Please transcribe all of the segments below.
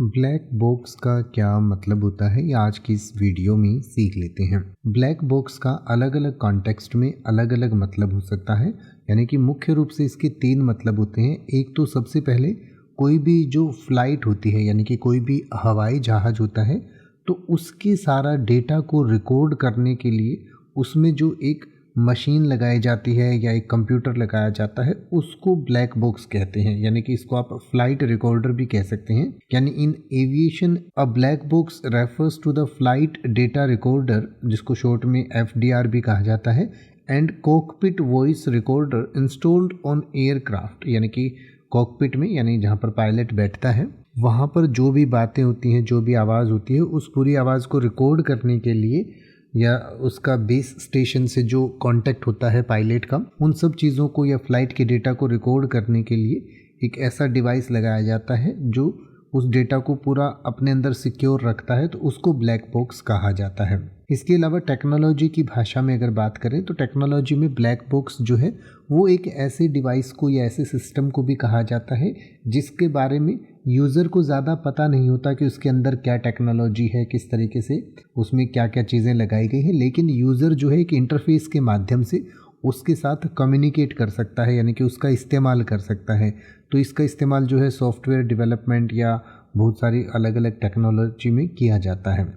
Black box का क्या मतलब होता है ये आज की इस वीडियो में सीख लेते हैं। ब्लैक बॉक्स का अलग अलग कॉन्टेक्स्ट में अलग अलग मतलब हो सकता है, यानी कि मुख्य रूप से इसके तीन मतलब होते हैं। एक तो सबसे पहले कोई भी जो फ्लाइट होती है, यानी कि कोई भी हवाई जहाज़ होता है, तो उसके सारा डेटा को रिकॉर्ड करने के लिए उसमें जो एक मशीन लगाई जाती है या एक कंप्यूटर लगाया जाता है, उसको ब्लैक बॉक्स कहते हैं। यानी कि इसको आप फ्लाइट रिकॉर्डर भी कह सकते हैं। यानी in aviation a black box refers to the flight data recorder, जिसको शॉर्ट में एफडीआर भी कहा जाता है, and cockpit voice recorder installed on aircraft. यानी कि कॉकपिट में, यानी जहाँ पर पायलट बैठता है, वहाँ पर जो भी बातें होती हैं, जो भी आवाज़ होती है, उस पूरी आवाज़ को रिकॉर्ड करने के लिए या उसका बेस स्टेशन से जो कांटेक्ट होता है पायलट का, उन सब चीज़ों को या फ्लाइट के डेटा को रिकॉर्ड करने के लिए एक ऐसा डिवाइस लगाया जाता है जो उस डेटा को पूरा अपने अंदर सिक्योर रखता है, तो उसको ब्लैक बॉक्स कहा जाता है। इसके अलावा टेक्नोलॉजी की भाषा में अगर बात करें तो टेक्नोलॉजी में ब्लैक बॉक्स जो है वो एक ऐसे डिवाइस को या ऐसे सिस्टम को भी कहा जाता है जिसके बारे में यूज़र को ज़्यादा पता नहीं होता कि उसके अंदर क्या टेक्नोलॉजी है, किस तरीके से उसमें क्या क्या चीज़ें लगाई गई हैं, लेकिन यूज़र जो है एक इंटरफेस के माध्यम से उसके साथ कम्युनिकेट कर सकता है, यानी कि उसका इस्तेमाल कर सकता है। तो इसका इस्तेमाल जो है सॉफ्टवेयर डेवलपमेंट या बहुत सारी अलग अलग टेक्नोलॉजी में किया जाता है।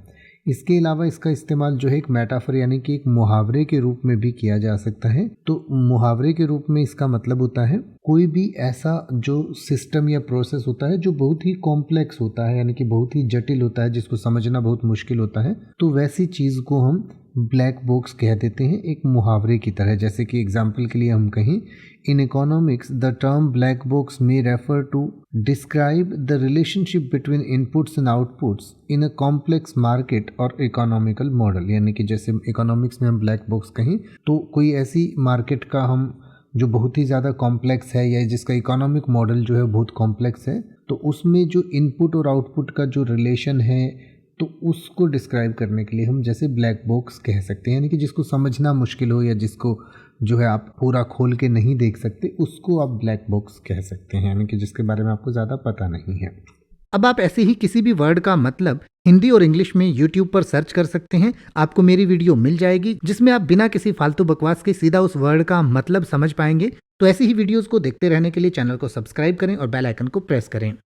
इसके अलावा इसका इस्तेमाल जो है एक मेटाफर, यानी कि एक मुहावरे के रूप में भी किया जा सकता है। तो मुहावरे के रूप में इसका मतलब होता है कोई भी ऐसा जो सिस्टम या प्रोसेस होता है जो बहुत ही कॉम्प्लेक्स होता है, यानी कि बहुत ही जटिल होता है, जिसको समझना बहुत मुश्किल होता है, तो वैसी चीज़ को हम ब्लैक बॉक्स कह देते हैं एक मुहावरे की तरह। जैसे कि एग्जाम्पल के लिए हम कहें, in economics the term black box में refer to describe the relationship between inputs and outputs in a complex market और इकोनॉमिकल मॉडल। यानी कि जैसे इकोनॉमिक्स में हम ब्लैक बॉक्स कहें तो कोई ऐसी मार्केट का हम जो बहुत ही ज़्यादा कॉम्प्लेक्स है या जिसका इकोनॉमिक मॉडल जो है बहुत कॉम्प्लेक्स है, तो उसमें जो इनपुट और आउटपुट का जो रिलेशन है, तो उसको डिस्क्राइब करने के लिए हम जैसे ब्लैक बॉक्स कह सकते हैं। यानी कि जिसको समझना मुश्किल हो या जिसको जो है आप पूरा खोल के नहीं देख सकते, उसको आप ब्लैक बॉक्स कह सकते हैं, यानी कि जिसके बारे में आपको ज़्यादा पता नहीं है। अब आप ऐसे ही किसी भी वर्ड का मतलब हिंदी और इंग्लिश में YouTube पर सर्च कर सकते हैं। आपको मेरी वीडियो मिल जाएगी जिसमें आप बिना किसी फालतू बकवास के सीधा उस वर्ड का मतलब समझ पाएंगे। तो ऐसी ही वीडियोस को देखते रहने के लिए चैनल को सब्सक्राइब करें और बेल आइकन को प्रेस करें।